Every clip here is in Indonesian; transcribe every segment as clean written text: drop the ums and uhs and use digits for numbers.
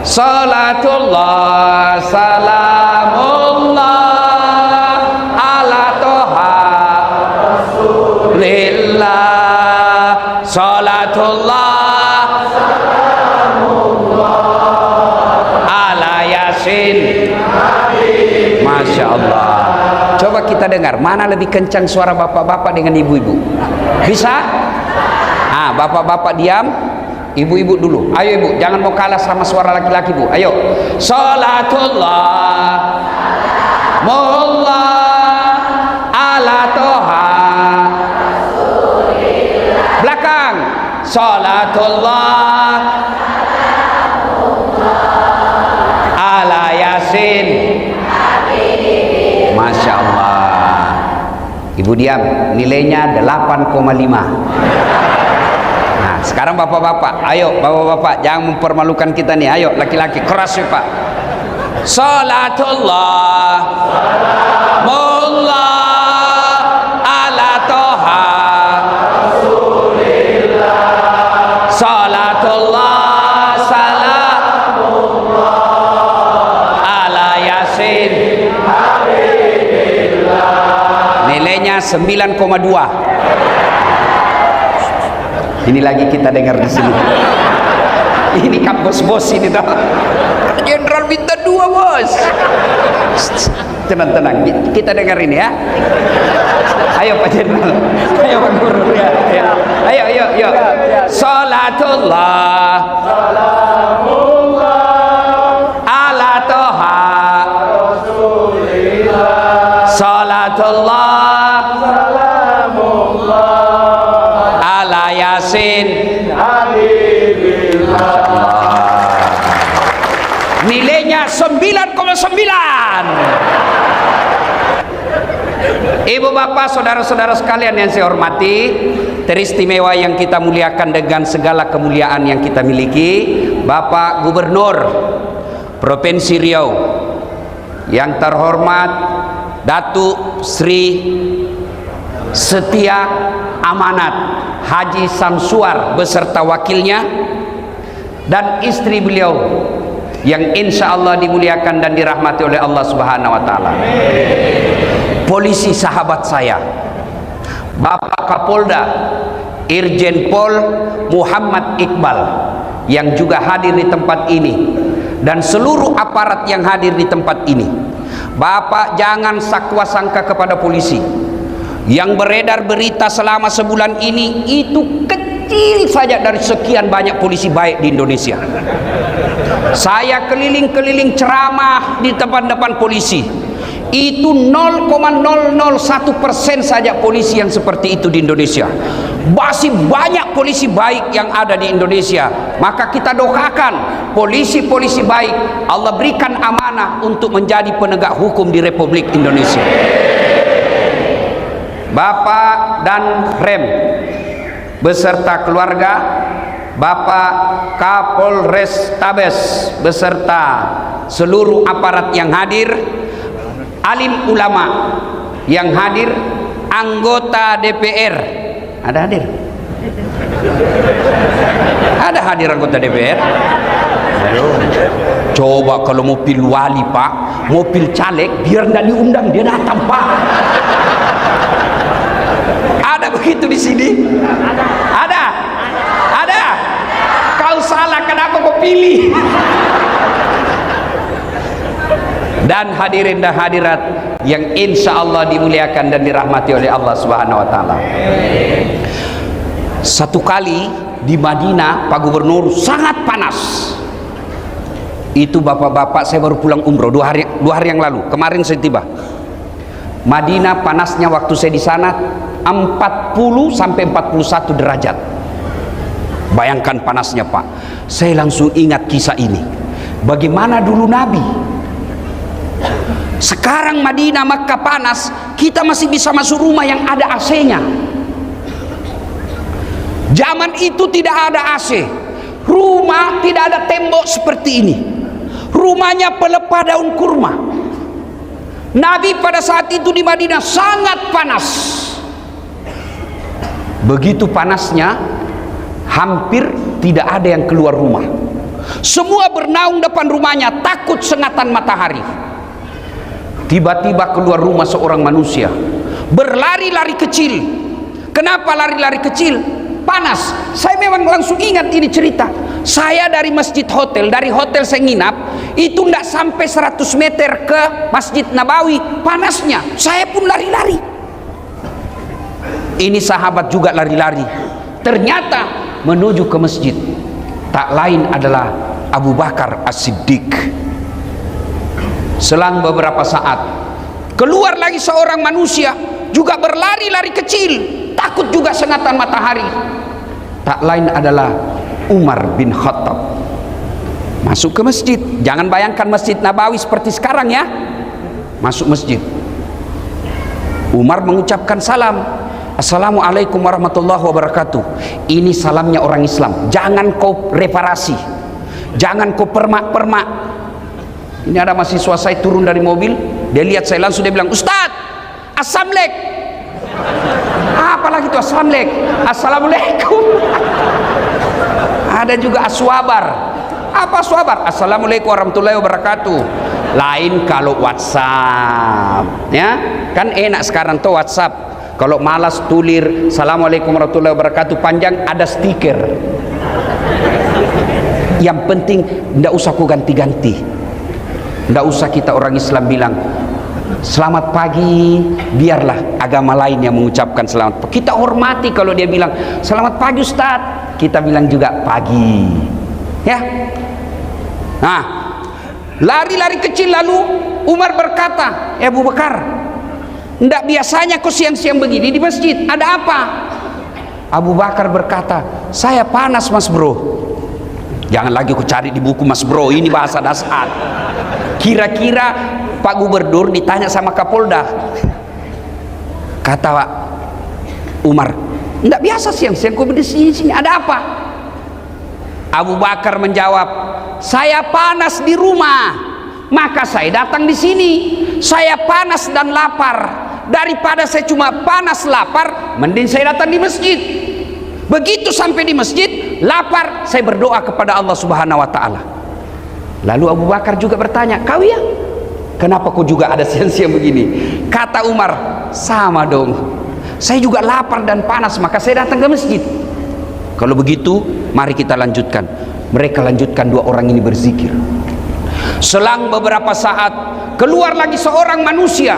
Salatullah salamullah ala toha Rasulillah. Salatullah salamullah ala Yasin. Masya Allah. Coba kita dengar, mana lebih kencang suara bapak-bapak dengan ibu-ibu? Bisa? Ah, bapak-bapak diam, ibu-ibu dulu. Ayo ibu, jangan mau kalah sama suara laki-laki bu. Ayo. Salatullah mullah ala toha belakang. Salatullah ala Yasin. Masya Allah. Ibu diam, nilainya 8,5. Nah, sekarang bapak-bapak, ayo bapak-bapak, jangan mempermalukan kita nih. Ayo laki-laki, keras ya pak. Salatullah mullah ala toha Rasulillah. Salatullah salamullah ala Yasin. Nilainya 9,2. Ini lagi kita dengar di sini. Ini kan bos-bos ini dah. Jenderal minta 2 bos. Tenang-tenang, kita dengar ini ya. Ayo Pak Jenderal, ayo Pak Guru ya. Ayo, ayo. Salatullah salamullah ala toha Rasulillah. Salatullah salamullah ala Yasin. Nilainya 9,9. Ibu bapak saudara-saudara sekalian yang saya hormati, teristimewa yang kita muliakan dengan segala kemuliaan yang kita miliki, Bapak Gubernur Provinsi Riau yang terhormat Datuk Sri Setia Amanat Haji Samsuar beserta wakilnya dan istri beliau yang insya Allah dimuliakan dan dirahmati oleh Allah Subhanahu wa Ta'ala. Polisi sahabat saya, Bapak Kapolda Irjen Pol Muhammad Iqbal yang juga hadir di tempat ini, dan seluruh aparat yang hadir di tempat ini. Bapak jangan sakwa sangka kepada polisi. Yang beredar berita selama sebulan ini itu kecil saja dari sekian banyak polisi baik di Indonesia. Saya keliling-keliling ceramah di depan-depan polisi, itu 0,001% saja polisi yang seperti itu di Indonesia. Masih banyak polisi baik yang ada di Indonesia. Maka kita doakan polisi-polisi baik Allah berikan amanah untuk menjadi penegak hukum di Republik Indonesia. Bapak dan Rem beserta keluarga, Bapak Kapolres Tabes beserta seluruh aparat yang hadir, alim ulama yang hadir, anggota DPR ada hadir? Ada hadir anggota DPR? Aduh. Coba kalau mobil wali pak, mobil caleg, biar nggak diundang dia datang pak. Ada begitu di sini? Ada? Ada? Kau salah, kenapa kau pilih? Dan hadirin dan hadirat yang insya Allah dimuliakan dan dirahmati oleh Allah Subhanahu wa Ta'ala. Satu kali di Madinah, Pak Gubernur, sangat panas. Itu bapak-bapak, saya baru pulang umroh 2 hari yang lalu. Kemarin saya tiba. Madinah panasnya waktu saya di sana 40 sampai 41 derajat. Bayangkan panasnya pak. Saya langsung ingat kisah ini. Bagaimana dulu Nabi. Sekarang Madinah Makkah panas, kita masih bisa masuk rumah yang ada AC-nya. Zaman itu tidak ada AC. Rumah tidak ada tembok seperti ini. Rumahnya pelepah daun kurma. Nabi pada saat itu di Madinah sangat panas. Begitu panasnya, hampir tidak ada yang keluar rumah. Semua bernaung depan rumahnya, takut sengatan matahari. Tiba-tiba keluar rumah seorang manusia, berlari-lari kecil. Kenapa lari-lari kecil? Panas. Saya memang langsung ingat ini cerita. Saya dari masjid hotel, dari hotel saya nginap, itu tidak sampai 100 meter ke Masjid Nabawi. Panasnya, saya pun lari-lari. Ini sahabat juga lari-lari. Ternyata menuju ke masjid, tak lain adalah Abu Bakar As-Siddiq. Selang beberapa saat, keluar lagi seorang manusia, juga berlari-lari kecil, takut juga sengatan matahari. Tak lain adalah Umar bin Khattab. Masuk ke masjid. Jangan bayangkan Masjid Nabawi seperti sekarang ya. Masuk masjid, Umar mengucapkan salam. Assalamualaikum warahmatullahi wabarakatuh. Ini salamnya orang Islam. Jangan kau reparasi, jangan kau permak-permak. Ini ada mahasiswa saya turun dari mobil, dia lihat saya langsung dia bilang, Ustadz, Assalamualaikum. Apalagi itu Assalamualaikum. Assalamualaikum. Ada juga aswabar. Apa aswabar? Assalamualaikum warahmatullahi wabarakatuh. Lain kalau WhatsApp, ya kan enak sekarang tuh WhatsApp. Kalau malas tulir Assalamualaikum warahmatullahi wabarakatuh panjang, ada stiker. Yang penting tidak usah ku ganti-ganti. Tidak usah kita orang Islam bilang selamat pagi, biarlah agama lain yang mengucapkan selamat pagi. Kita hormati kalau dia bilang selamat pagi Ustadz, kita bilang juga pagi, ya. Nah, lari-lari kecil, lalu Umar berkata, Abu Bakar, tidak biasanya kau siang-siang begini di masjid, ada apa? Abu Bakar berkata, saya panas mas bro. Jangan lagi kau cari di buku mas bro, ini bahasa dasar. Kira-kira Pak Gubernur ditanya sama Kapolda. Kata Umar, tidak biasa siang-siang kau di sini, ada apa? Abu Bakar menjawab, saya panas di rumah, maka saya datang di sini. Saya panas dan lapar, daripada saya cuma panas lapar, mending saya datang di masjid. Begitu sampai di masjid, lapar, saya berdoa kepada Allah Subhanahu wa Ta'ala. Lalu Abu Bakar juga bertanya, kau ya, kenapa kau juga ada siang-siang begini? Kata Umar, sama dong, saya juga lapar dan panas, maka saya datang ke masjid. Kalau begitu, mari kita lanjutkan. Mereka lanjutkan, dua orang ini berzikir. Selang beberapa saat, keluar lagi seorang manusia,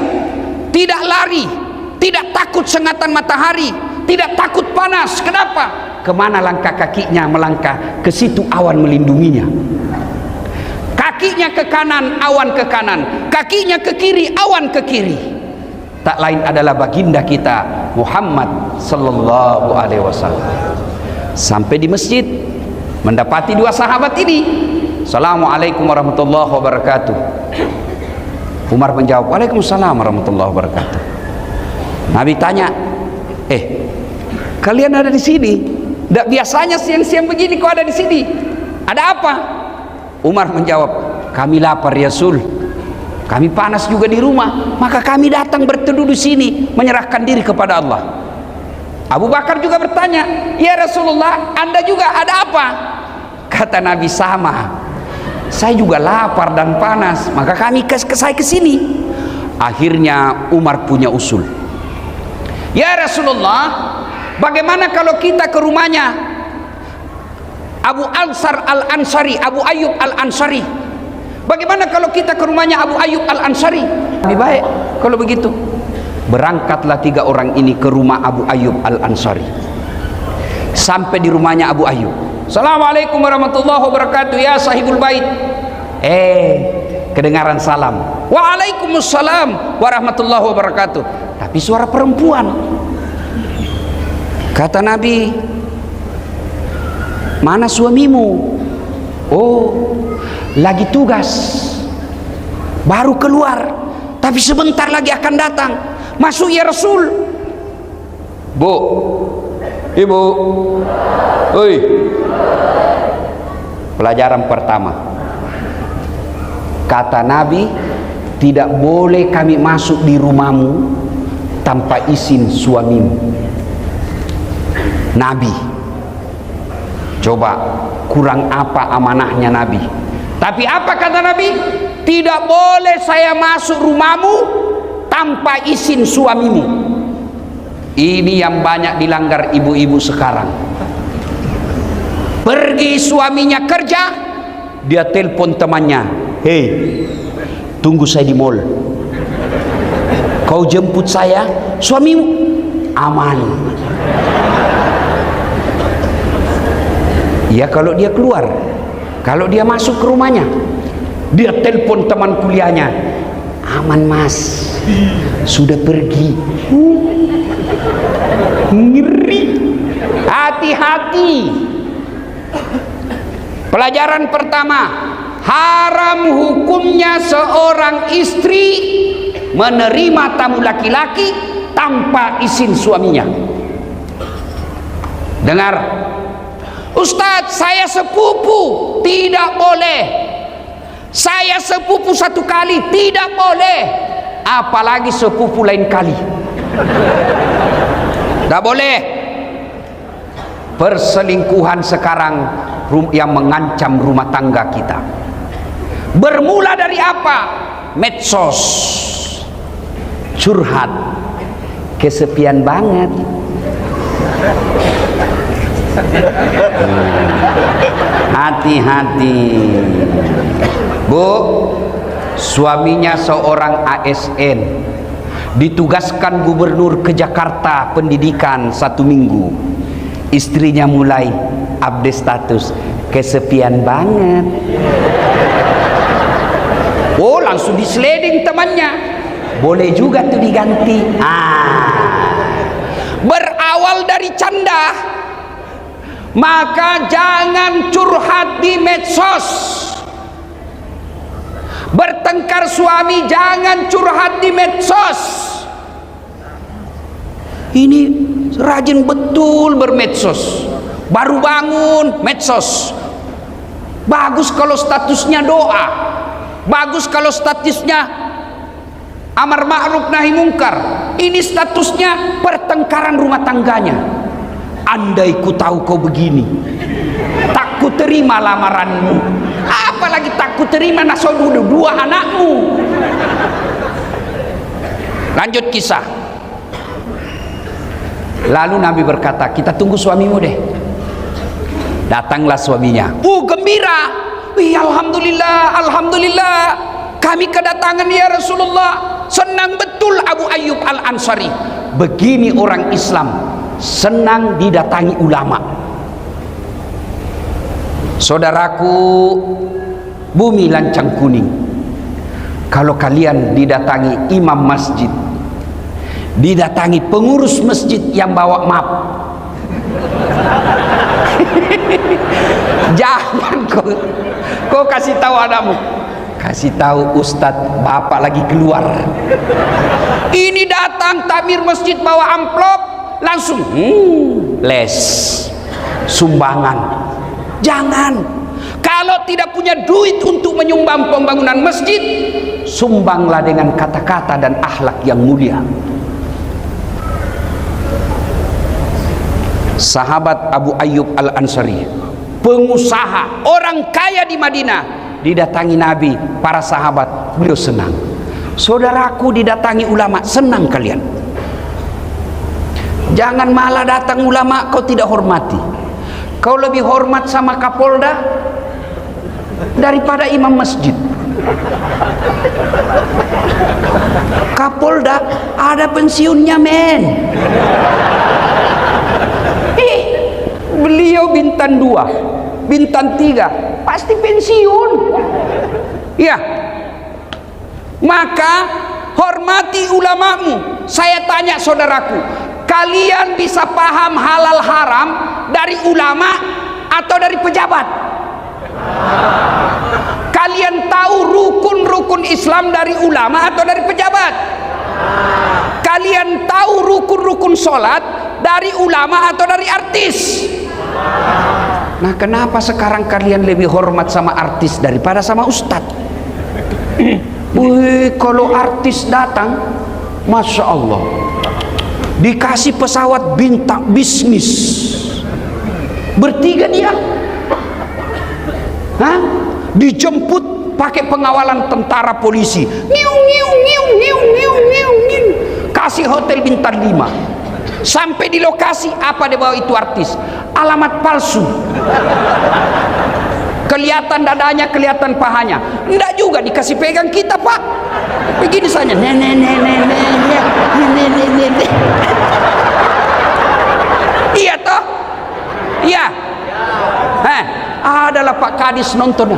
tidak lari, tidak takut sengatan matahari, tidak takut panas. Kenapa? Kemana langkah kakinya melangkah, ke situ awan melindunginya. Kakinya ke kanan, awan ke kanan. Kakinya ke kiri, awan ke kiri. Tak lain adalah baginda kita Muhammad sallallahu alaihi wasallam. Sampai di masjid, mendapati dua sahabat ini. Assalamualaikum warahmatullahi wabarakatuh. Umar menjawab, Waalaikumsalam warahmatullahi wabarakatuh. Nabi tanya, kalian ada di sini? Tidak biasanya siang-siang begini kau ada di sini. Ada apa? Umar menjawab, kami lapar ya Sul, kami panas juga di rumah, maka kami datang berteduh di sini, menyerahkan diri kepada Allah. Abu Bakar juga bertanya, ya Rasulullah, Anda juga ada apa? Kata Nabi, sama, saya juga lapar dan panas, maka kami saya ke sini. Akhirnya Umar punya usul. Ya Rasulullah, bagaimana kalau kita ke rumahnya Abu Ansar Al-Ansari, Abu Ayyub Al-Ansari? Bagaimana kalau kita ke rumahnya Abu Ayyub Al-Ansari? Lebih baik kalau begitu. Berangkatlah tiga orang ini ke rumah Abu Ayyub Al-Ansari. Sampai di rumahnya Abu Ayyub, Assalamualaikum warahmatullahi wabarakatuh ya sahibul bait. Kedengaran salam, Waalaikumsalam warahmatullahi wabarakatuh. Tapi suara perempuan. Kata Nabi, mana suamimu? Oh, lagi tugas, baru keluar, tapi sebentar lagi akan datang. Masuk ya Rasul. Bu, ibu, oi. Pelajaran pertama, kata Nabi, tidak boleh kami masuk di rumahmu tanpa izin suamimu. Nabi, Coba kurang apa amanahnya Nabi. Tapi apa kata Nabi? Tidak boleh saya masuk rumahmu tanpa izin suamimu. Ini yang banyak dilanggar ibu-ibu sekarang. Pergi suaminya kerja, dia telepon temannya, "Hei, tunggu saya di mall. Kau jemput saya, suamimu aman." Ya kalau dia keluar, kalau dia masuk ke rumahnya, dia telepon teman kuliahnya, "Aman mas, sudah pergi." Ngeri. Hati-hati. Pelajaran pertama, haram hukumnya seorang istri menerima tamu laki-laki tanpa izin suaminya. Dengar, "Ustadz, saya sepupu." Tidak boleh. "Saya sepupu satu kali." Tidak boleh. Apalagi sepupu lain kali. Tidak boleh. Perselingkuhan sekarang yang mengancam rumah tangga kita. Bermula dari apa? Medsos. Curhat. Kesepian banget. Hati-hati. Bu, suaminya seorang ASN, ditugaskan gubernur ke Jakarta pendidikan 1 minggu. Istrinya mulai update status, kesepian banget. Oh, langsung diseleding temannya, boleh juga tuh diganti. Berawal dari canda, maka jangan curhat di medsos. Bertengkar suami, jangan curhat di medsos. Ini rajin betul bermedsos. Baru bangun medsos. Bagus kalau statusnya doa. Bagus kalau statusnya amar ma'ruf nahi mungkar. Ini statusnya pertengkaran rumah tangganya. Andai ku tahu kau begini, tak ku terima lamaranmu. Apalagi tak ku terima nasobu 2 anakmu. Lanjut kisah. Lalu Nabi berkata, "Kita tunggu suamimu deh." Datanglah suaminya. Gembira. Alhamdulillah, alhamdulillah. Kami kedatangan ya Rasulullah. Senang betul Abu Ayyub Al-Ansari. Begini orang Islam, senang didatangi ulama. Saudaraku, bumi lancang kuning. Kalau kalian didatangi imam masjid, didatangi pengurus masjid yang bawa map, jangan kau kasih tahu anakmu, kasih tahu Ustadz bapak lagi keluar. Ini datang takmir masjid bawa amplop, langsung les sumbangan. Jangan. Kalau tidak punya duit untuk menyumbang pembangunan masjid, sumbanglah dengan kata-kata dan akhlak yang mulia. Sahabat Abu Ayyub Al-Ansari, pengusaha, orang kaya di Madinah, didatangi Nabi, para sahabat, beliau senang. Saudaraku didatangi ulama, senang kalian. Jangan malah datang ulama kau tidak hormati. Kau lebih hormat sama Kapolda daripada imam masjid. Kapolda ada pensiunnya, men. Beliau bintang 2, bintang 3, pasti pensiun. Ya, maka hormati ulamamu. Saya tanya saudaraku, kalian bisa paham halal haram dari ulama atau dari pejabat? Kalian tahu rukun-rukun Islam dari ulama atau dari pejabat? Kalian tahu rukun-rukun sholat dari ulama atau dari artis? Nah, kenapa sekarang kalian lebih hormat sama artis daripada sama ustadz? Kalau artis datang, Masya Allah, dikasih pesawat bintang bisnis, Bertiga dia. Hah? Dijemput pakai pengawalan tentara polisi. Ngiu ngiu ngiu ngiu ngiu ngiu ngiu. Kasih hotel bintang 5. Sampai di lokasi, apa dia bawa itu artis? Alamat palsu. Kelihatan dadanya, kelihatan pahanya. Enggak juga dikasih pegang kita, Pak. Begini saja. Iya toh? Iya. Adalah Pak Kadis nonton.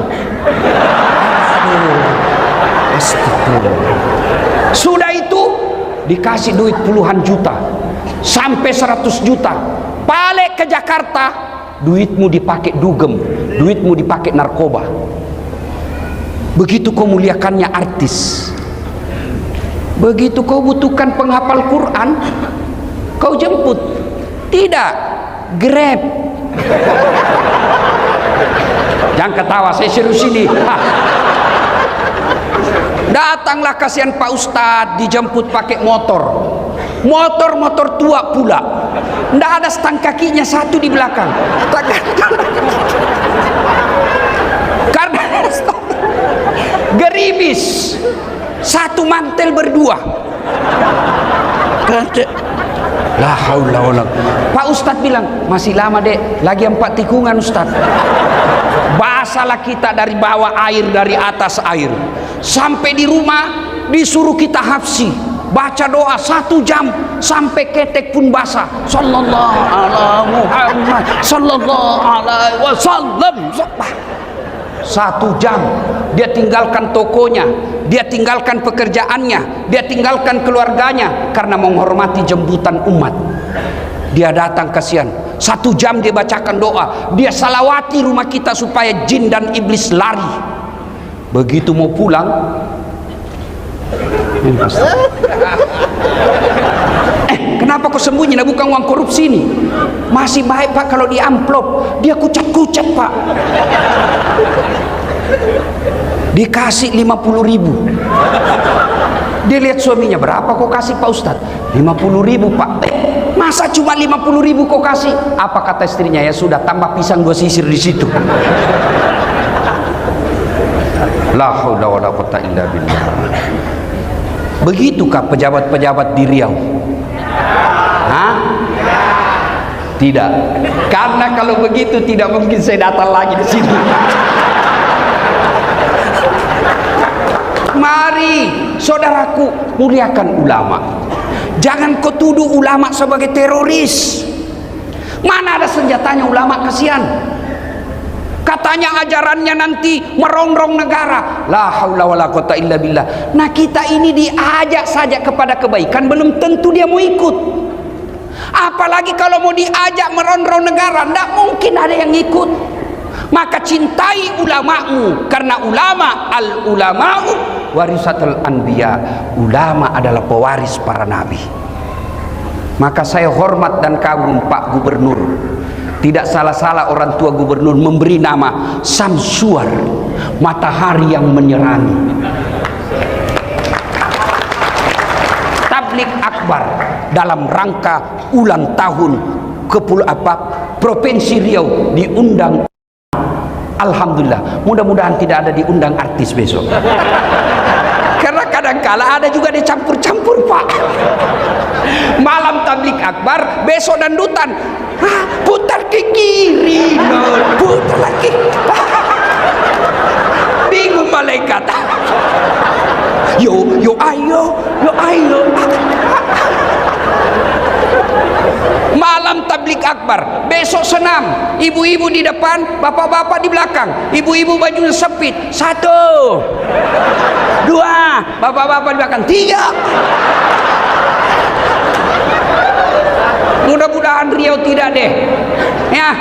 Sudah itu dikasih duit puluhan juta sampai 100 juta. Balik ke Jakarta, duitmu dipakai dugem, duitmu dipakai narkoba. Begitu kau muliakannya artis, begitu kau butuhkan penghafal Quran, kau jemput. Tidak, Grab. Jangan ketawa, saya serius ini. Datanglah kasihan Pak Ustadz, dijemput pakai motor. Motor tua pula. Nggak ada stang kakinya satu di belakang. Karena gerimis. Satu mantel berdua. La haula wala. Pak Ustadz bilang, masih lama dek, lagi 4 tikungan Ustadz. Basalah kita dari bawah air, dari atas air. Sampai di rumah disuruh kita hafsi, baca doa 1 jam sampai ketek pun basah. Sallallahu alaihi Muhammad sallallahu alaihi wasallam. 1 jam dia tinggalkan tokonya, dia tinggalkan pekerjaannya, dia tinggalkan keluarganya karena menghormati jemputan umat. Dia datang kasihan 1 jam dia bacakan doa, dia salawati rumah kita supaya jin dan iblis lari. Begitu mau pulang, kenapa kau sembunyi? Nah, bukan uang korupsi ini. Masih baik Pak kalau di amplop, dia kucat-kucat Pak. Dikasih 50.000. Dia lihat suaminya, berapa kau kasih Pak Ustadz? 50.000 Pak. Masa cuma 50.000 kau kasih? Apa kata istrinya? Ya sudah, tambah pisang 2 sisir di situ. La haula wala quwwata illa billah. Begitukah pejabat-pejabat di Riau? Hah? Tidak. Karena kalau begitu tidak mungkin saya datang lagi di sini. Mari saudaraku, muliakan ulama. Jangan kau tuduh ulama sebagai teroris. Mana ada senjatanya ulama, kasihan. Katanya ajarannya nanti merongrong negara. La haula wala quwata illa billah. Nah, kita ini diajak saja kepada kebaikan, belum tentu dia mau ikut. Apalagi kalau mau diajak merongrong negara, tidak mungkin ada yang ikut. Maka cintai ulamamu, karena ulama, al ulama'u warisatul anbiya. Ulama adalah pewaris para nabi. Maka saya hormat dan kagum Pak Gubernur. Tidak salah-salah orang tua gubernur memberi nama Samsuar, matahari yang menyerangi. Tablik akbar dalam rangka ulang tahun Provinsi Riau diundang. Alhamdulillah, mudah-mudahan tidak ada diundang artis besok. Karena kadang-kala ada juga dicampur-campur Pak. Malam tablik akbar, besok dandutan. Putar ke kiri, putar lagi. Bingung malaikat. Yo ayo. Malam tablik akbar, besok senam. Ibu-ibu di depan, bapak-bapak di belakang. Ibu-ibu bajunya sempit. 1, 2, bapak-bapak di belakang. 3. Mudah-mudahan Riau tidak deh. Ya.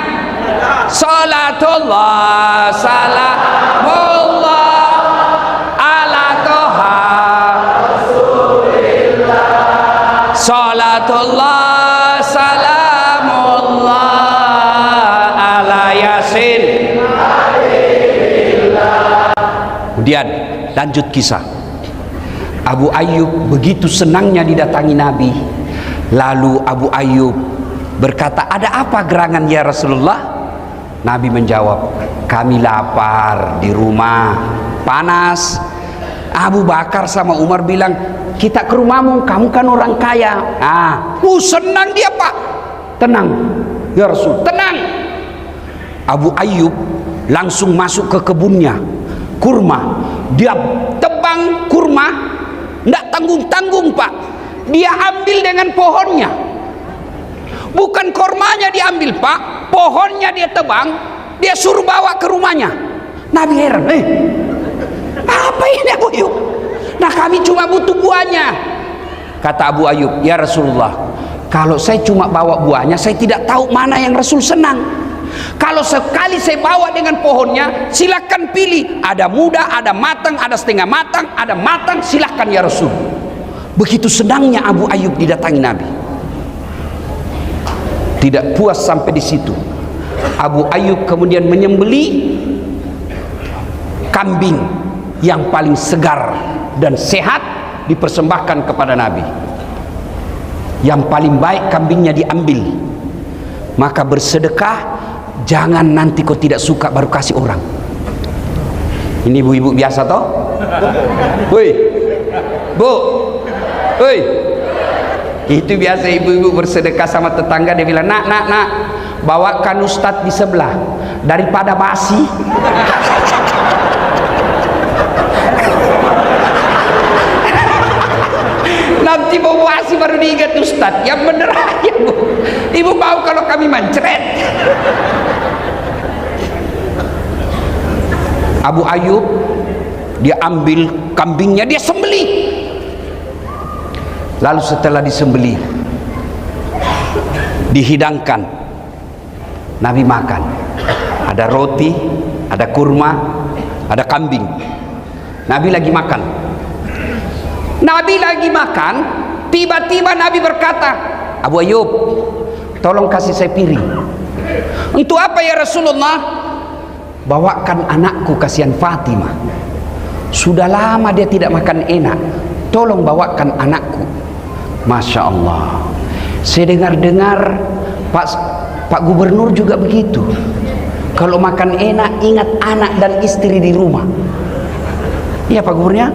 Salatullah salamullah ala toha Rasulillah. Salatullah salamullah ala yasin. Kemudian lanjut kisah. Abu Ayyub begitu senangnya didatangi Nabi. Lalu Abu Ayyub berkata, ada apa gerangan ya Rasulullah? Nabi menjawab, kami lapar di rumah, panas. Abu Bakar sama Umar bilang, kita ke rumahmu, kamu kan orang kaya. Senang dia Pak. Tenang ya Rasul, tenang. Abu Ayyub langsung masuk ke kebunnya, kurma. Dia tebang kurma, tidak tanggung-tanggung Pak. Dia ambil dengan pohonnya. Bukan kurmanya diambil Pak, pohonnya dia tebang, dia suruh bawa ke rumahnya. Nabi heran, apa ini Abu Ayyub? Nah kami cuma butuh buahnya. Kata Abu Ayyub, ya Rasulullah, kalau saya cuma bawa buahnya, saya tidak tahu mana yang Rasul senang. Kalau sekali saya bawa dengan pohonnya, silakan pilih. Ada muda, ada matang, ada setengah matang, ada matang, silakan ya Rasul. Begitu senangnya Abu Ayyub didatangi Nabi. Tidak puas sampai di situ, Abu Ayyub kemudian menyembeli kambing yang paling segar dan sehat, dipersembahkan kepada Nabi. Yang paling baik kambingnya diambil. Maka bersedekah, jangan nanti kau tidak suka baru kasih orang. Ini ibu-ibu biasa toh? Woi, bu, woi. Itu biasa ibu-ibu bersedekah sama tetangga, dia bilang, nak, bawakan ustadz di sebelah daripada basi. Nanti mau basi baru diingat ustadz. Yang bener aja bu, ibu mau kalau kami mancret. Abu Ayyub dia ambil kambingnya, dia sembelih. Lalu setelah disembelih, dihidangkan, Nabi makan. Ada roti, ada kurma, ada kambing. Nabi lagi makan. Tiba-tiba Nabi berkata, Abu Ayyub, tolong kasih saya piring. Untuk apa ya Rasulullah? Bawakan anakku, kasihan Fatimah. Sudah lama dia tidak makan enak, tolong bawakan anakku. Masya Allah, saya dengar-dengar Pak Gubernur juga begitu. Kalau makan enak ingat anak dan istri di rumah. Iya Pak Gubernurnya?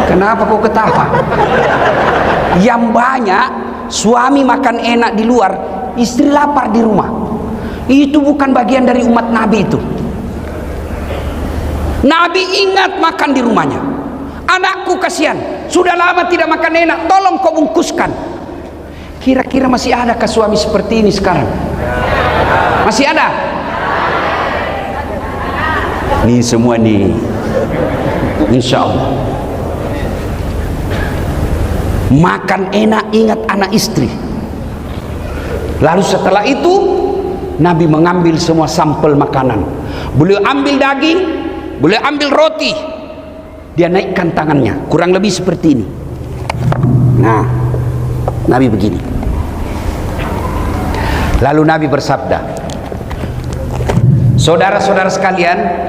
Kenapa kau ketawa? Yang banyak suami makan enak di luar, istri lapar di rumah. Itu bukan bagian dari umat Nabi itu. Nabi ingat makan di rumahnya. Anakku kasihan, sudah lama tidak makan enak, tolong kau bungkuskan. Kira-kira masih adakah suami seperti ini sekarang? Masih ada? Ini semua nih, insya Allah. Makan enak ingat anak istri. Lalu setelah itu Nabi mengambil semua sampel makanan. Beliau ambil daging, beliau ambil roti. Dia naikkan tangannya, kurang lebih seperti ini. Nah, Nabi begini. Lalu Nabi bersabda, saudara-saudara sekalian,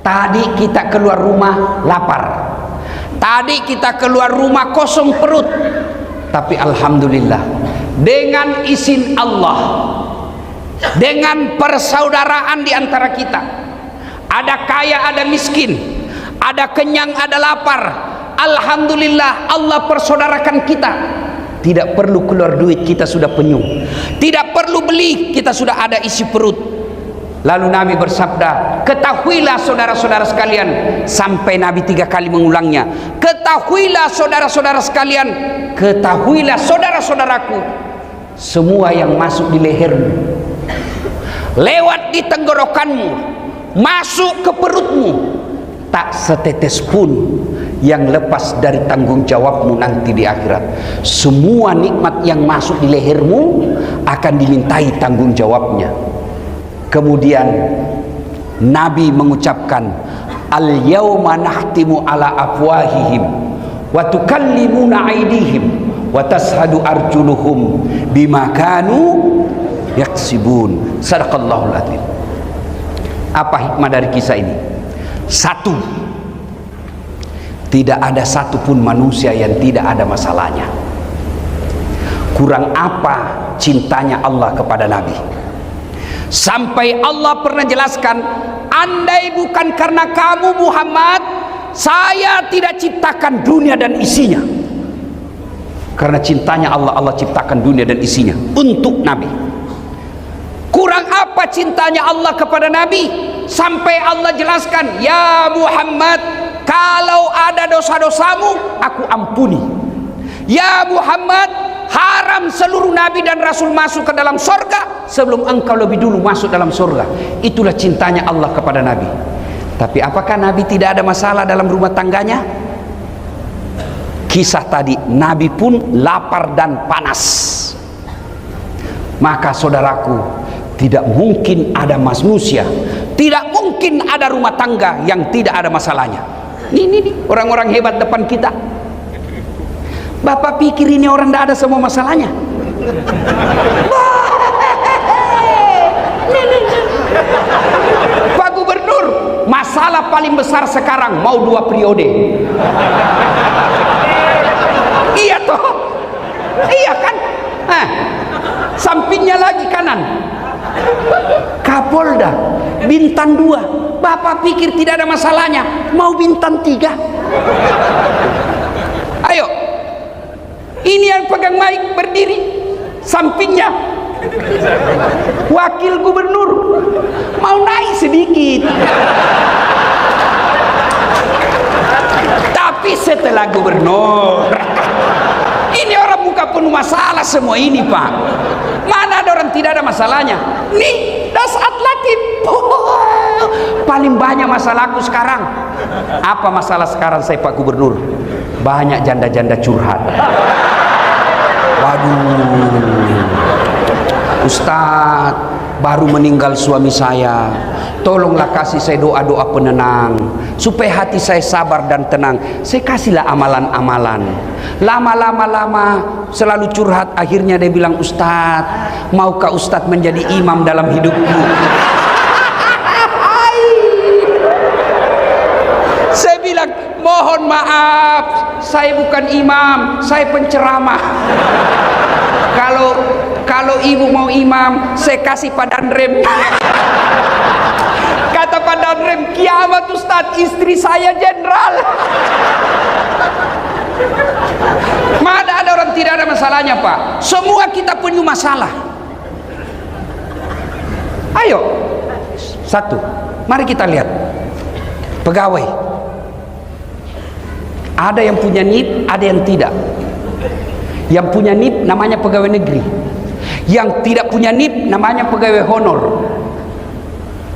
tadi kita keluar rumah lapar. Tadi kita keluar rumah kosong perut. Tapi alhamdulillah, dengan izin Allah, dengan persaudaraan di antara kita, ada kaya, ada miskin, ada kenyang, ada lapar. Alhamdulillah, Allah persaudarakan kita. Tidak perlu keluar duit, kita sudah penyung. Tidak perlu beli, kita sudah ada isi perut. Lalu Nabi bersabda, ketahuilah saudara-saudara sekalian. Sampai Nabi 3 kali mengulangnya. Ketahuilah saudara-saudara sekalian, ketahuilah saudara-saudaraku, semua yang masuk di lehermu, lewat di tenggorokanmu, masuk ke perutmu, tak setetes pun yang lepas dari tanggung jawabmu nanti di akhirat. Semua nikmat yang masuk di lehermu akan dimintai tanggung jawabnya. Kemudian Nabi mengucapkan, al-yawma nahtimu ala afwahihim wa tukallimuna aydihim wa tashhadu arjuluhum bima kanu yaksibun. Sadaqallahul adzim. Apa hikmah dari kisah ini? Satu, tidak ada satupun manusia yang tidak ada masalahnya. Kurang apa cintanya Allah kepada Nabi, sampai Allah pernah jelaskan, andai bukan karena kamu Muhammad, saya tidak ciptakan dunia dan isinya. Karena cintanya Allah, Allah ciptakan dunia dan isinya untuk Nabi. Kurang apa cintanya Allah kepada Nabi, sampai Allah jelaskan, ya Muhammad, kalau ada dosa-dosamu aku ampuni. Ya Muhammad, haram seluruh nabi dan rasul masuk ke dalam surga sebelum engkau lebih dulu masuk dalam surga. Itulah cintanya Allah kepada Nabi. Tapi apakah Nabi tidak ada masalah dalam rumah tangganya? Kisah tadi, Nabi pun lapar dan panas. Maka saudaraku, tidak mungkin ada manusia, tidak mungkin ada rumah tangga yang tidak ada masalahnya. Ini orang-orang hebat depan kita. Bapak pikir ini orang tidak ada semua masalahnya? Pak Gubernur, masalah paling besar sekarang mau 2 periode. Iya toh? Iya kan? Sampingnya lagi kanan, Kapolda, bintang 2. Bapak pikir tidak ada masalahnya, mau bintang 3? Ayo, ini yang pegang mic berdiri, sampingnya wakil gubernur, mau naik sedikit. Tapi setelah gubernur, ini orang muka penuh masalah semua ini Pak. Mana ada orang tidak ada masalahnya? Nih, Dasat Latif. Paling banyak masalahku sekarang. Apa masalah sekarang saya Pak Gubernur? Banyak janda-janda curhat. Waduh, Ustadz, baru meninggal suami saya, tolonglah kasih saya doa-doa penenang supaya hati saya sabar dan tenang. Saya kasihlah amalan-amalan. Lama-lama selalu curhat. Akhirnya dia bilang, Ustadz, maukah Ustadz menjadi imam dalam hidupku? Saya bilang, mohon maaf, saya bukan imam, saya penceramah. Kalau ibu mau imam, saya kasih Pak Danrem. Kata Pak Danrem, kiamat Ustadz, istri saya jenderal. Mana ada orang tidak ada masalahnya Pak? Semua kita punya masalah. Ayo, satu, mari kita lihat pegawai. Ada yang punya NIP, ada yang tidak. Yang punya NIP namanya pegawai negeri, yang tidak punya NIP namanya pegawai honor.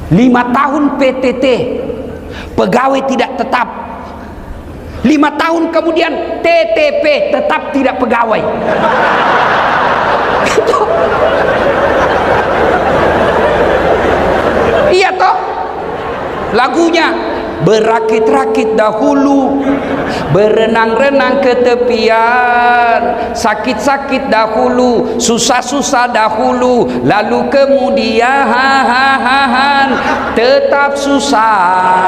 5 tahun PTT, pegawai tidak tetap. 5 tahun kemudian TTP, tetap tidak pegawai. Iya toh? Lagunya, berakit-rakit dahulu, berenang-renang ke tepian, sakit-sakit dahulu, susah-susah dahulu, lalu kemudian tetap susah.